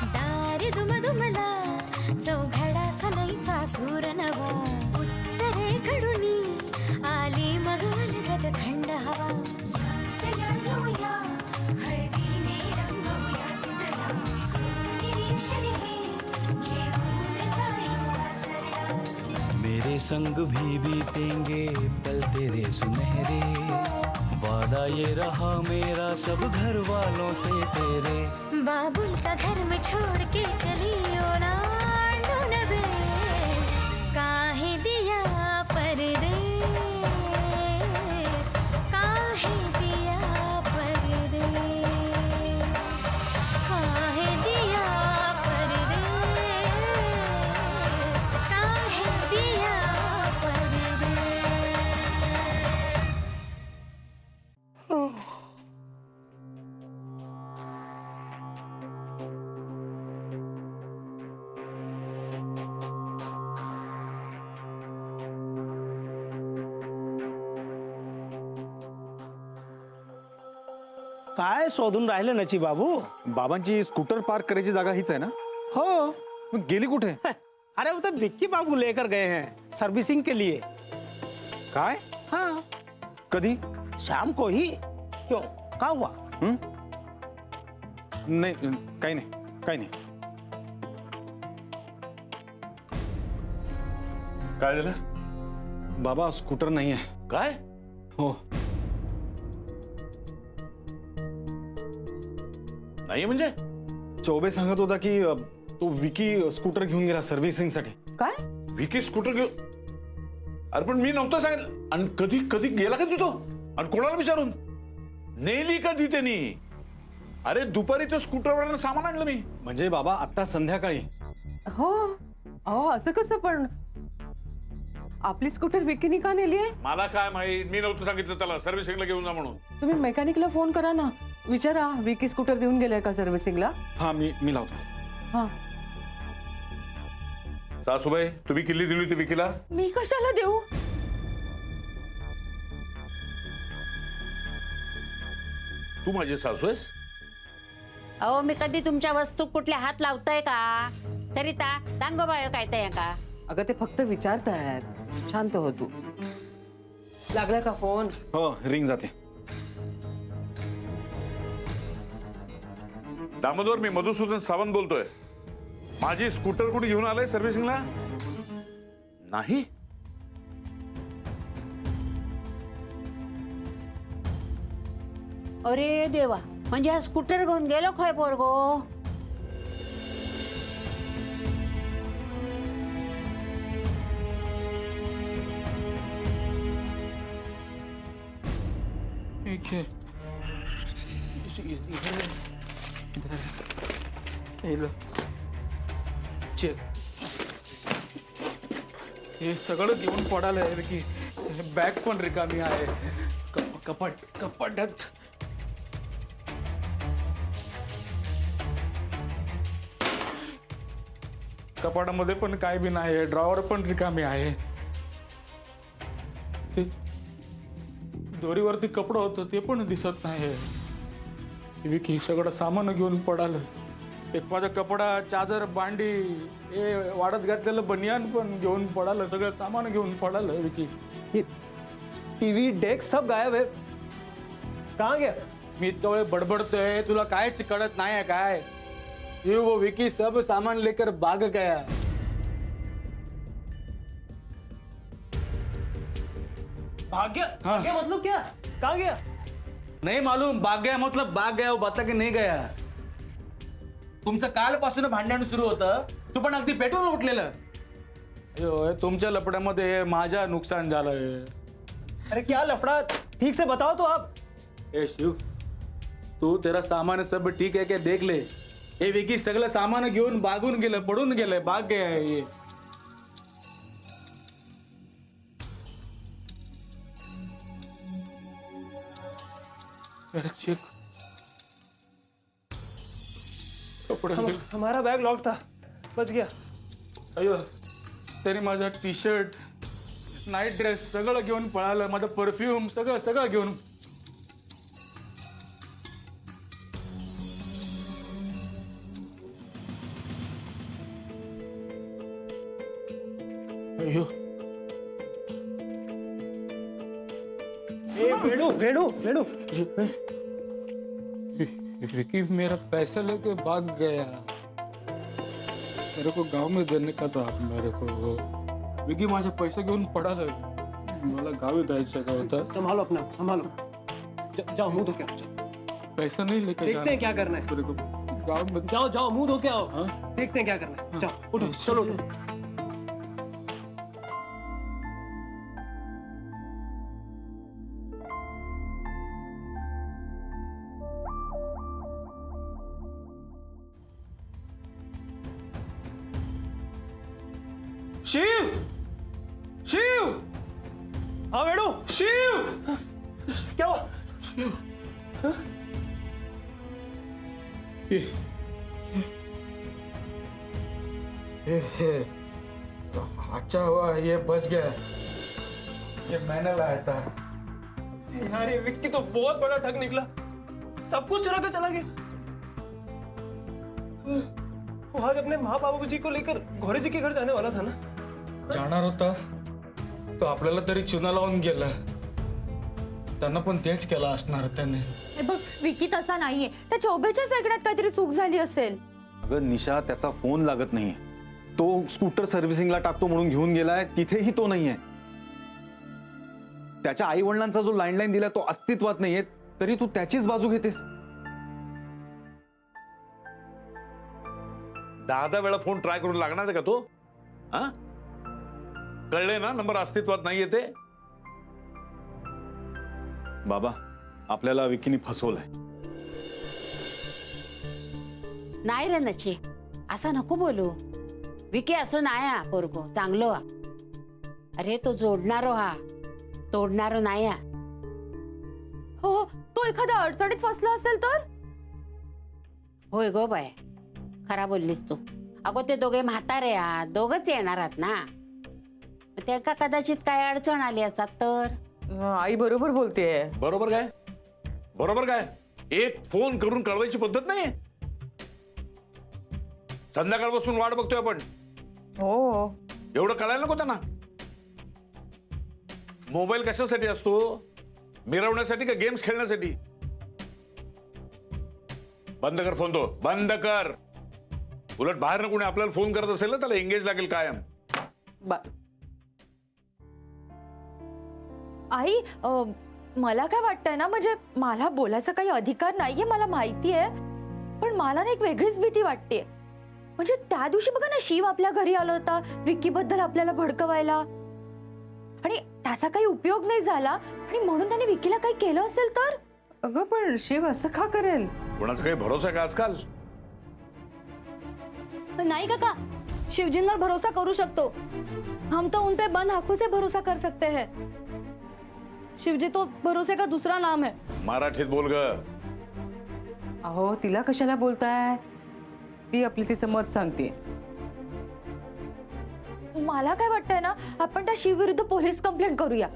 दार दुमदुमला चौघडा सनईचा सूर नवा उत्तरेकडून आली मग अलगद थंड हवा सगळूया हळदीने रंगवूया तिजला सोनेरी क्षणी घेऊन जाईल सासरला मेरे संग भी बीतेंगे पल तेरे सुनहरे वादा ये रहा मेरा सब घर वालों से तेरे बाबुल का घर में छोड़ के चली ओ ना ढूंढबे काहे दिया परदेस काहे दिया परदेस काहे दिया परदेस काहे दिया परदेस काय शोधून राहिले नची बाबू? बाबांची स्कूटर पार्क करायची जागा हीच आहे ना? हो. मग गेली कुठे? अरे वो तो विक्की बाबू लेकर गए हैं सर्विसिंग के लिए. काय? हाँ कधी? शाम को ही. क्यों क्या हुआ? नाही काही नाही काही नाही. काय झालं? बाबा स्कूटर नाही आहे. काय? हो. नाही म्हणजे? चौबे सांगत होता की तो विकी स्कूटर घेऊन गेला सर्व्हिसिंग साठी. काय? विकी स्कूटर घेऊ? अरे पण मी नव्हतं सांगितलं. आणि कधी कधी गेला का तो? आणि कोणाला विचारून नेली कधी त्यांनी? अरे दुपारी तो स्कूटरवर सामान आणलं मी. म्हणजे बाबा आता संध्याकाळी? हो. अहो असं कसं पण आपली स्कूटर विकीनी का नेली आहे? मला काय माहित, मी नव्हतं सांगितलं त्याला सर्व्हिसिंगला घेऊन जा म्हणून. तुम्ही मेकॅनिकला फोन करा ना, विचारा विकी स्कूटर देऊन गेलाय का सर्व्हिसिंगला. हा मी लावतो. हा. सासूबाई तुम्ही किल्ली दिली होती विकीला? मी कशाला देऊ? तू माझी सासू आहेस? अहो मी कधी तुमच्या वस्तू कुठल्या हात लावताय का? सरिता दांगो बाय काय ते का? अगं ते फक्त विचारतायत. शांत हो तू. लागला का फोन? हो रिंग जाते. दामोदर मी मधुसूदन सावंत बोलतोय. माझी स्कूटर कुठे घेऊन आलाय सर्व्हिसिंगला? नाही. अरे देवा, म्हणजे हा स्कूटर घेऊन गेलो खय पोरगो? हे सगळं घेऊन पडालंय की बॅग पण रिकामी आहे. कपाटात कपाटामध्ये पण काय बी नाही. ड्रॉवर पण रिकामी आहे. ते दोरीवरती कपडं होतं ते पण दिसत नाही. विकी सगळं सामान घेऊन पडालं. एक माझा कपडा, चादर, भांडी, हे वाढत घातलेलं बनियान पण घेऊन पडालं. सगळं सामान घेऊन पडालं विकी. टीवी डेस्क सब गायब है. कहाँ गया? मी इतका वेळ बडबडतोय, तुला कायच कळत नाही आहे काय? ये वो विकी सब सामान लेकर भाग गया. भाग गया? भाग गया मतलब क्या? कहाँ गया? नहीं मालूम. भाग गया मतलब भाग गया, वो बता की नहीं गया. तुमचं कालपासून भांडण सुरू होतं, तू पण अगदी पेटून उठलेलं. अयो तुमच्या लपड्यामध्ये माझ्या नुकसान झालंय. अरे क्या लफड़ा? ठीक से बताओ तो आप. ए शिव, तू तेरा सामान सब ठीक है क्या देख ले. हे विकी सगळं सामान घेऊन भागून गेलं, पडून गेलंय, भाग गया है ये. चेक कपडे हमारा बैग लॉक था, बच गया. अयो तरी माझा टी शर्ट, नाईट ड्रेस सगळं घेऊन पळालं. माझं परफ्यूम सगळं घेऊन. अयो वेणु वेणु वेणु विकी मेरा पैसा लेके भाग गया। मेरे को गांव में देने का था मेरे को। विकी माझे पैसे घेऊन पळाला। मला गावी जायचं होतं। संभालो अपना संभालो। जाओ मुंह धो के आओ, जाओ। पैसा नहीं लेके देखते हैं क्या करना है। मेरे को गांव में जाओ जाओ मुंह धो के आओ। हाँ? देखते हैं क्या करना है। जाओ उठो, चलो उठो। शिव शिव हाँ वेणु, शिव क्या हुआ? ये अच्छा हुआ ये बच गया। ये मैंने लाया था। यार ये विक्की तो बहुत बड़ा ठग निकला। सब कुछ चुरा कर चला गया। वो आज अपने माँ बाबू जी को लेकर घोड़े जी के घर जाने वाला था ना। जाणार होता तो आपल्याला तरी चुना लावून गेला। त्यांना पण तेच केलं असणार त्याने। हे बघ विकी तसा नाहीये, त्या चौबेच्या ऐकण्यात काहीतरी चूक झाली असेल। अगं निशा, त्याचा फोन लागत नाहीये। तो स्कूटर सर्व्हिसिंगला टाकतो म्हणून घेऊन गेलाय, तिथेही तो नाहीये। त्याच्या आई वडिलांचा जो लँडलाईन दिला तो अस्तित्वात नाहीये, तरी तू त्याचीच बाजू घेतेस। 10 वेळा फोन ट्राय करून लागणार आहे का तो? हा, कळले ना, नंबर अस्तित्वात नाहीये ते। बाबा, आपल्याला विकीने फसवलंय। नाही रे नचे, असं नको बोलू। विकी असो नाही हा पोरगो चांगलो हा। अरे तो जोडणारो हा, तोडणारो नाही हा। हो, तो एखाद्या अडचणीत फसला असेल तर? होय गो बाय, खरा बोललीस तू। अगो ते दोघे म्हातारे आहात, दोघच येणार आहात ना। त्याका कदाचित काय अडचण आली असतात तर। आई बरोबर बोलतेय। बरोबर काय? बरोबर काय? एक फोन करून कळवायची पद्धत नाही। संध्याकाळपासून वाट बघतोय आपण। हो, एवढं कळायला नको त्यांना। मोबाईल कशासाठी असतो? मिरवण्यासाठी का गेम्स खेळण्यासाठी? बंद कर फोन, तो बंद कर। उलट बाहेर कोणी आपल्याला फोन करत असेल ना, त्याला एंगेज लागेल कायम। आई मला काय वाटतंय ना, म्हणजे मला बोलायचा काही अधिकार नाहीये, मला माहिती आहे। पण मला ना एक वेगळीच भीती वाटते। म्हणजे त्या दिवशी बघा ना, शिव आपल्या घरी आला होता विक्की बद्दल आपल्याला भडकवायला, आणि त्याचा काही उपयोग नाही झाला, आणि म्हणून त्याने विक्कीला काही केलं असेल तर? अगं पण शिव असं का करेल? कोणाचा काही भरोसा आहे का आजकाल? नहीं काका, शिवजिन पर भरोसा करू शकतो। हम तो उन पे बंद आंखों से भरोसा कर सकते हैं। शिवजी तो भरोसे का दूसरा नाम है। मराठीत बोल ग। अहो तिला कशाला बोलताय? ती आपली तिचं मत सांगते। मला काय वाटतंय ना, आपण त्या शिव विरुद्ध पोलीस कंप्लेंट करूया।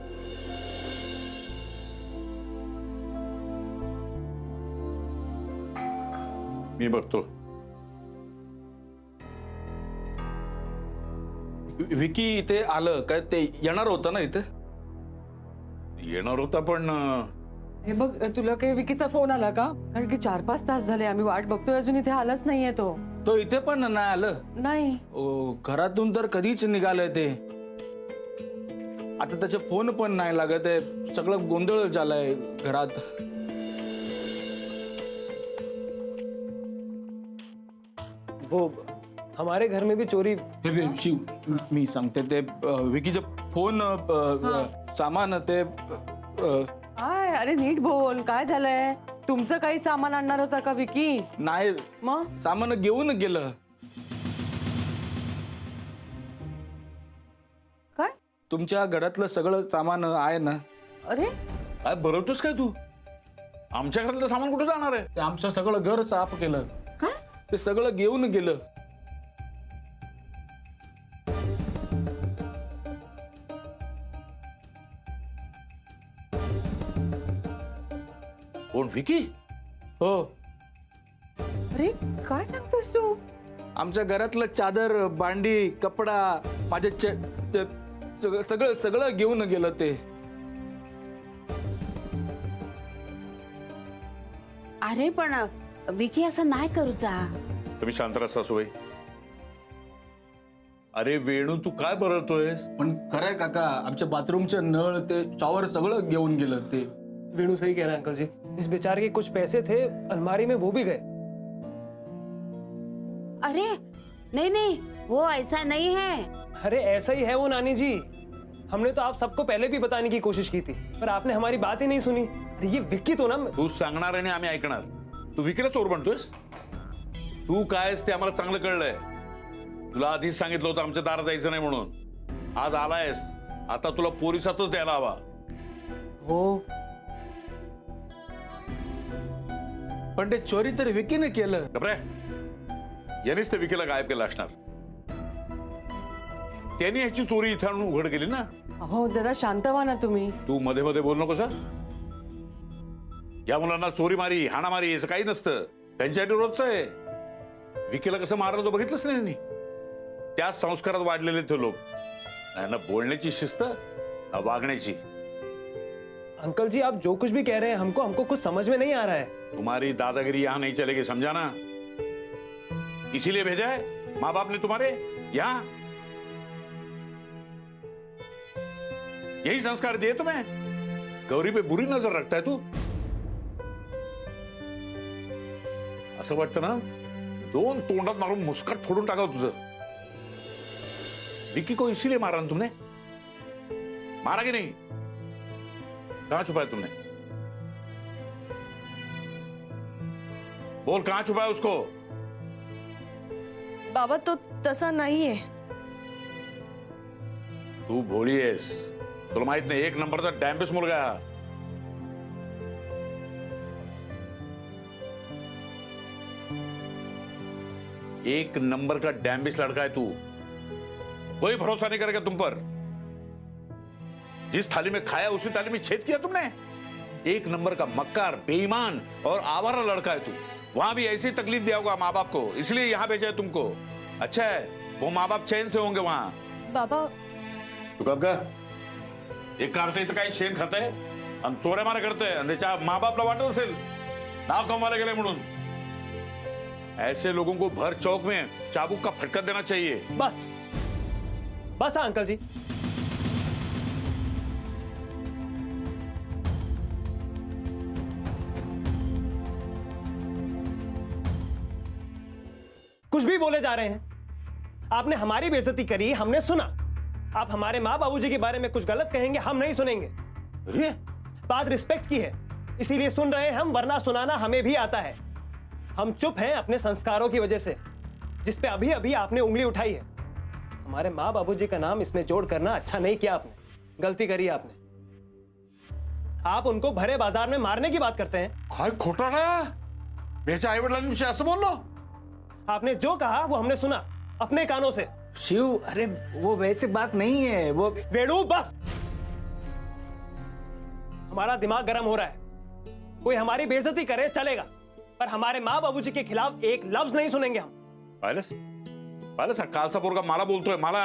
मी बघतो। विकी इथे आलं काय? ते येणार होतं ना इथे? येणार होता पण हे बघ, तुला काही विकीचा फोन आला का? कारण की 4-5 तास झाले आम्ही वाट बघतोय, अजून इथे आलाच नाहीये तो। तो इथे पण नाही आलं? नाही। घरातून तर कधीच निघालंय ते। आता त्याचे फोन पण नाही लागत आहे, सगळं गोंधळ झालाय घरात। वो हमारे घर में भी चोरी। हे शिव, मी सांगते ते विकीचे फोन सामान ते काय? अरे नीट बोल, काय झालंय? तुमचं काही सामान आणणार होता का विकी? नाही, मग सामान घेऊन गेलं। काय? तुमच्या घरातलं सगळं सामान आहे ना? अरे काय बरवतोस काय तू? आमच्या घरातलं सामान कुठे जाणार आहे? ते आमचं सगळं घर साफ केलं। काय? ते सगळं घेऊन गेलं। कोण? विकी? हो, अरे काय सांगतोस तू? आमच्या घरातलं चादर, भांडी, कपडा, माझे सगळं सगळं घेऊन गेलं ते. अरे पण विकी असं नाही करूचा. तुम्ही शांत राहा सासूबाई. अरे वेणू तू काय बरळतोयस? पण खरंय काका, आमच्या बाथरूमचे नळ ते शॉवर सगळं घेऊन गेलं ते. वेणु सही कह रहा है अंकल जी, इस बेचारे के कुछ पैसे थे अलमारी में, वो भी गए. अरे नहीं नहीं, वो ऐसा नहीं है. अरे ऐसा ही है वो नानी जी. हमने तो आप सबको पहले भी बताने की कोशिश की थी, पर आपने हमारी बात ही नहीं सुनी. अरे ये विक्की तो ना. तू सांगणार आणि आम्ही ऐकणार. तू विकीला चोर म्हणतोयस? तू काय आहेस ते आम्हाला चांगलं कळलंय. तुला आधीच सांगितलं होतं आमच्या दारात जायचं नाही म्हणून. आज आलायस, आता तुला पोलिसातच द्यायला हवा. हो, पण ते चोरी तर विकीने केलं. घबरे, यानेच ते विकीला गायब केलं असणार. त्यांनी ह्याची चोरी इथे आणून उघड केली ना. अहो जरा शांत व्हा ना तुम्ही. तू मध्ये मध्ये बोल नकोस. या मुलांना चोरी मारी हाणामारी असं काही नसतं. त्यांच्यासाठी रोजचं आहे. विकीला कसं मारलं तो बघितलंच नाही त्यांनी. त्या संस्कारात वाढलेले ते लोक. ना बोलण्याची शिस्त ना वागण्याची. अंकल जी आप जो कुछ भी कह रहे हैं हमको कुछ समझ में नहीं आ रहा है. तुम्हारी दादागिरी यहां नहीं चलेगी, समझा ना. इसीलिए भेजा है माँ बाप ने तुम्हारे यहां. यही संस्कार दिए तुम्हें. गौरी पे बुरी नजर रखता है तू. असं वाटतं ना दोन तोंडात मारून मुस्काट फोडून टाकावं तुझं. विक्की को इसीलिए मारा ना तुमने. मारा कि नहीं? कहां छुपाया तुमने? बोल कहां छुपाया उसको? बाबा तो तसा नाहीये. तू भोळी आहेस. तुला माहित नाही एक नंबरचा डॅम्बिस मुलगा आहे हा. एक नंबर का डैम्बिस लड़का है तू. कोई भरोसा नहीं करेगा तुम पर. जिस थाली में खाया उसी थाली में छेद किया तुमने. एक नंबर का मक्कार, बेईमान और आवारा लड़का है तू. वहां भी ऐसी तकलीफ दिया होगा माँ बाप को, इसलिए यहां भेजा है तुमको. अच्छा है वो माँ बाप चैन से होंगे वहां. बाबा तू कब का एक कारते इथं काही शेण खाते आणि चोऱ्या मारा करते आणि त्याच्या माँ बापला वाटत असेल नाव कमवायला गेले म्हणून. ऐसे लोगों को भर चौक में चाबुक का फटका देना चाहिए. बस बस हाँ अंकल जी. कुछ भी बोले जा रहे हैं. आपने हमारी बेइज्जती करी, हमने सुना. आप हमारे माँ बाबूजी के बारे में कुछ गलत कहेंगे, हम नहीं सुनेंगे. अरे बात रिस्पेक्ट की है, इसीलिए सुन रहे हैं हम, वरना सुनाना हमें भी आता है. हम चुप हैं अपने संस्कारों की वजह से, जिस पे अभी अभी आपने उंगली उठाई है. हमारे माँ बाबूजी का नाम इसमें जोड़ करना अच्छा नहीं किया आपने. गलती करी आपने. आप उनको भरे बाजार में मारने की बात करते हैं. काय खोटाडा. याच्या आई वडिलांविषयी असं बोललो. आपने जो कहा वो हमने सुना अपने कानों से. शिव, अरे वो वैसी बात नहीं है. वो वेणु बस. हमारा दिमाग गर्म हो रहा है. कोई हमारी बेइज्जती करे चलेगा, पर हमारे माँ बाबूजी के खिलाफ एक लफ्ज नहीं सुनेंगे हम. पाहिलंस पाहिलंस हा कालचा पोरगा मला बोलतोय मला.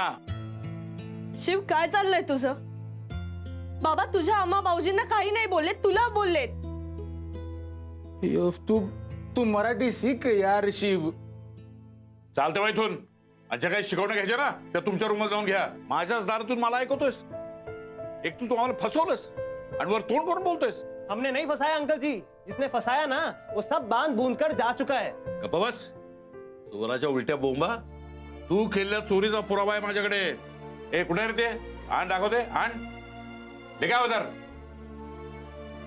शिव काय चाललंय तुझं? बाबा तुझ्या आम्हा भाऊजींना काही नाही बोलले, तुला बोललेत. तू मराठी शिक यार शिव. चालते बाई इथून. अच्छा काही शिकवणं घ्यायचे ना त्या तुमच्या रूमला जाऊन घ्या. माझ्याच दारातून मला ऐकवतोयस. एक तू तुम्हाला फसवलंस आणि वर तोंड करून बोलतोयस. हमने नहीं फंसाया अंकल जी. जिसने फंसाया ना वो सब बांध बूंद कर जा चुका है. गप्पा बस. चोराच्या उलट्या बोंबा. तू केलेल्या चोरीचा पुरावा आहे माझ्याकडे. ए कुठे रे ते? आण दाखवते. आण ले क्या उधर.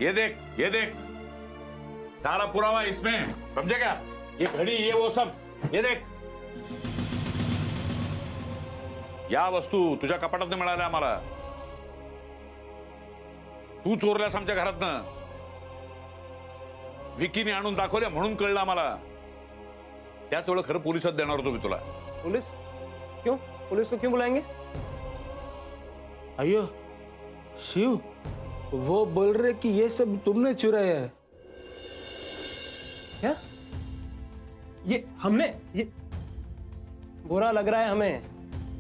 ये देख ये देख. सारा पुरावा इसमें, समझे क्या? ये घड़ी ये वो सब ये देख. या वस्तू तुझ्या कपाटात मिळाल्या आम्हाला. तू चोरल्यास आमच्या घरातनं. विकीने आणून दाखवल्या म्हणून कळलं आम्हाला. त्याच वेळेला खरं पोलिसात देणार होतो मी तुला. पुलिस क्यों? पुलिस को क्यों बुलाएंगे? अयो शिव, वो बोल रहे कि ये सब तुमने चुराया है. क्या? ये हमने? ये बुरा लग रहा है हमें.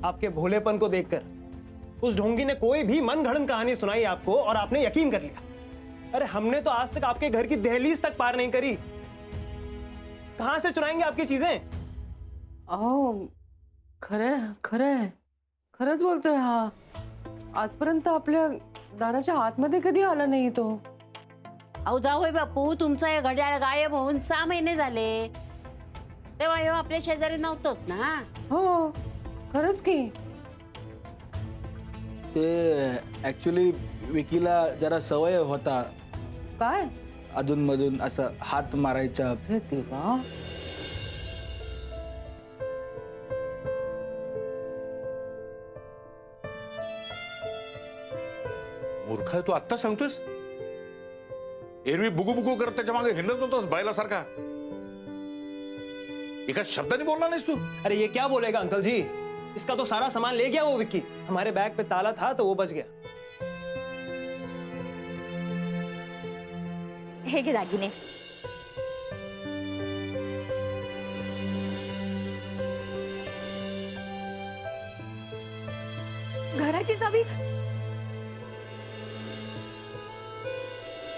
आपके भोलेपन को देखकर। उस ढोंगी ने कोई भी मनगढ़ंत कहानी सुनाई आपको और आपने यकीन कर लिया। अरे हमने तो आज तक आपके घर की दहलीज तक पार नहीं करी, कहां से चुराएंगे आपकी चीजें? अहो खरंय खरंय, खरंच बोलतोय हा. आजपर्यंत आपल्या दाराच्या आतमध्ये कधी आला नाही तो. अहो जावई बापू, तुमचं हे घड्याळ गायब होऊन 6 महिने झाले. तेव्हा ह्यो आपल्या शेजारी नव्हतोच ना. हो खरंच की. ते ऍक्च्युली विकीला जरा सवय होता काय? अधूनमधून असं हात मारायचा. अरे देवा. मूर्ख आहे तू, आत्ता सांगतोस? एरवी बुगू बुगू करत त्याच्या मागे हिंडत होतास बैलासारखा. एका शब्दाने बोलला नाहीस तू. अरे ये क्या बोलेगा अंकल जी, इसका तो सारा सामान ले गया वो विक्की. हमारे बैग पे ताला था तो वो बच गया. हे घे दागिने. घराची चावी.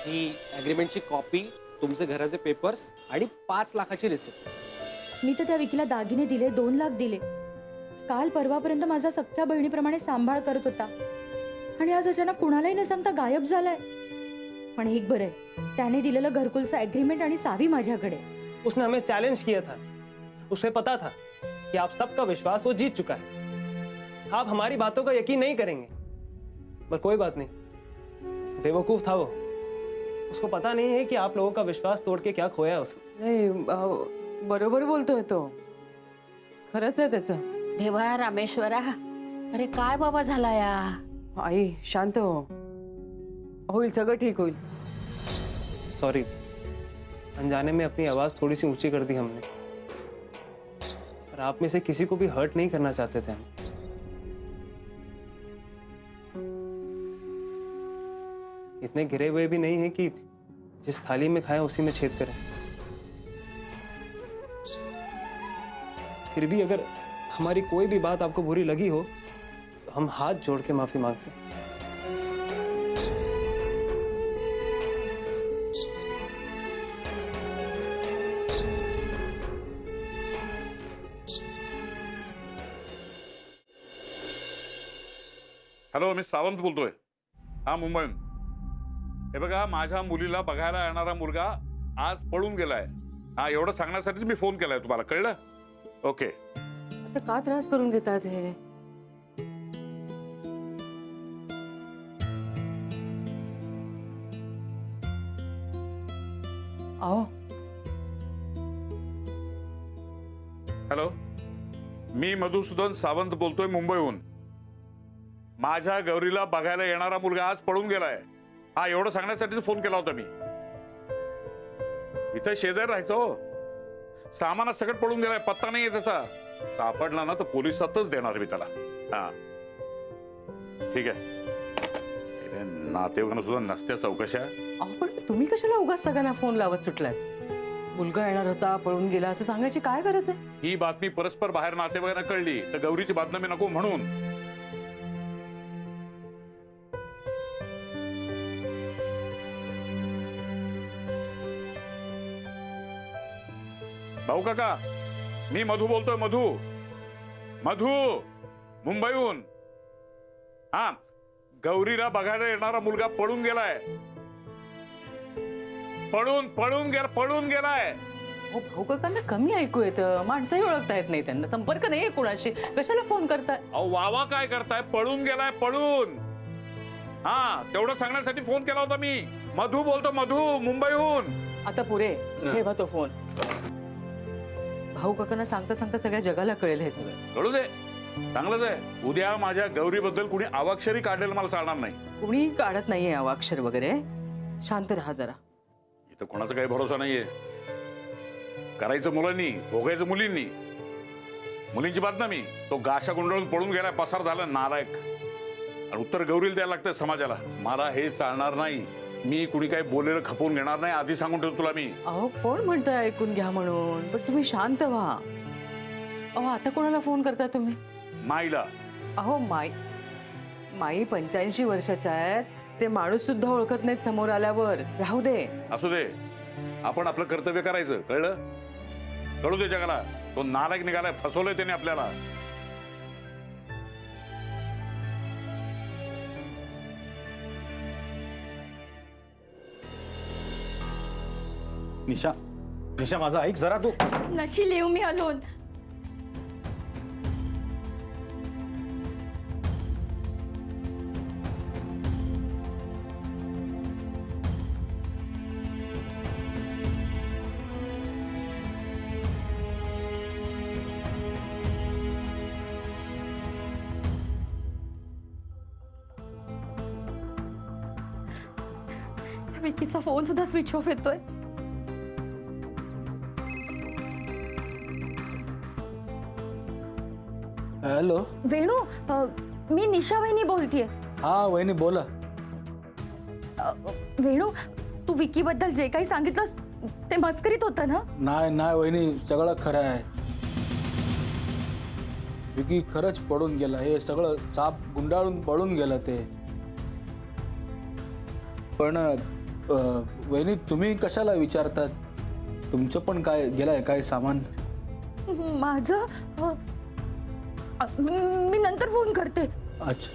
ही अग्रीमेंटची कॉपी, तुमचे घराचे पेपर्स आणि 5 लाखाची रिसिप्ट. मी तर त्या विकीला दागिने दिले, 2 लाख दिले. काल परवापर्यंत माझा सख्या बहिणीप्रमाणे सांभाळ करत होता आणि आज अचानक कुणालाही न सांगता गायब झालाय. पण एक बरं आहे, त्याने दिलेलं घरकुलचं अग्रीमेंट आणि चावी माझ्याकडे. उसने हमें चैलेंज किया था. उसे पता था कि आप सबका विश्वास वो जीत चुका है. आप हमारी बातों का यकीन नहीं करेंगे, पर कोई बात नहीं. बेवकूफ था वो. उसको पता नहीं है कि आप लोगों का विश्वास तोड़ के क्या खोया उसने. नाही बरोबर बोलतोय तो. खरंच आहे त्याचं. देवा रामेश्वरा, अरे काय बाबा झाला या. आई शांत हो, होईल सगळं ठीक होईल. सॉरी, अनजाने में अपनी आवाज थोड़ी सी ऊंची कर दी हमने, पर आप में से किसी को भी हर्ट नहीं करना चाहते थे हम. इतने गिरे हुए भी नहीं है कि जिस थाली में खाएं उसी में छेद करें. फिर भी अगर हमारी कोई भी बात आपको बुरी लगी हो तो हम हाथ जोड़ के माफी मांगते हैं. हॅलो, मी सावंत बोलतोय. हा, मुंबईहून. हे बघा, माझ्या मुलीला बघायला येणारा मुलगा आज पळून गेलाय. हा, एवढं सांगण्यासाठीच मी फोन केलाय. तुम्हाला कळलं? ओके. आता का त्रास करून घेतात हे? आओ. हॅलो, मी मधुसूदन सावंत बोलतोय मुंबईहून. माझ्या गौरीला बघायला येणारा मुलगा आज पळून गेलाय. हा, एवढं सांगण्यासाठीच फोन केला होता मी. इथं शेजारी राहायचं हो. सामानात सगळं पळून गेलाय, पत्ता नाहीये त्याचा. सापडला ना तर पोलिसातच देणार मी त्याला. हा, ठीक आहे. नातेवाईकांना सुद्धा नसत्या चौकशा. अहो पण तुम्ही कशाला उगाच सगळ्यांना फोन लावत सुटलाय? मुलगा येणार होता, पळून गेला असं सांगायची काय गरज आहे? ही बातमी परस्पर बाहेर नातेवाईकांना कळली तर गौरीची बदनामी नको म्हणून. भाऊ काका, मी मधू बोलतोय. मधू मुंबईहून. हा, गौरीला बघायला येणारा मुलगा पळून गेलाय. पळून गेलाय. हो भाऊ काकांना कमी ऐकू येतं, माणसंही ओळखता येत नाही, त्यांना संपर्क नाही कुणाशी, कशाला फोन करताय? अहो वावा काय करताय? पळून गेलाय, पळून. हा, तेवढं सांगण्यासाठी फोन केला होता मी. मधू बोलतो, मुंबईहून. आता पुरे ठेवा तो फोन. भाऊ काकांना सांगता सांगता सगळ्या जगाला कळेल हे सगळं. कळू दे, चांगलंच आहे. उद्या माझ्या गौरीबद्दल कुणी अवाक्षरी काढलेलं मला चालणार नाही. कुणी काढत नाहीये अवाक्षर वगैरे. शांत राहा जरा. इथं कोणाचा काही भरोसा नाहीये. करायचं मुलांनी, भोगायचं मुलींनी. मुलींची बदनामी. तो गाशा गुंडळून पळून गेलाय, पसार झाला, नालायक. आणि उत्तर गौरीला द्यायला लागतंय समाजाला. मला हे चालणार नाही. मी कुणी काही बोलेलं खपवून घेणार नाही, आधी सांगून ठेवतो तुला मी. अहो कोण म्हणतंय ऐकून घ्या म्हणून, पण तुम्ही शांत व्हा. अहो आता कोणाला फोन करताय तुम्ही? माईला. अहो माई 85 वर्षाच्या आहेत. ते माणूस सुद्धा ओळखत नाहीत समोर आल्यावर. राहू दे. असू दे, आपण आपलं कर्तव्य करायचं, कळलं? कळू दे जगाला, तो नालायक निघालाय, फसवलंय त्याने आपल्याला. निशा निशा माझं ऐक जरा तू. नची लिव मी अलोन. विकीचा फोन सुद्धा स्विच ऑफ येतोय. हॅलो. वेणू, मी निशा वहिनी बोलतीये. हा वहिनी बोला. वेणू, तू विकी बद्दल जे काही सांगितलंस ते मस्करीत होतं ना? नाही वहिनी, सगळं खरं आहे. विकी खरंच पडून गेला. हे सगळं चाप गुंडाळून पळून गेलं ते. पण वहिनी तुम्ही कशाला विचारतात? तुमचं पण काय गेलंय काय सामान? माझं मी नंतर फोन करते. अच्छा.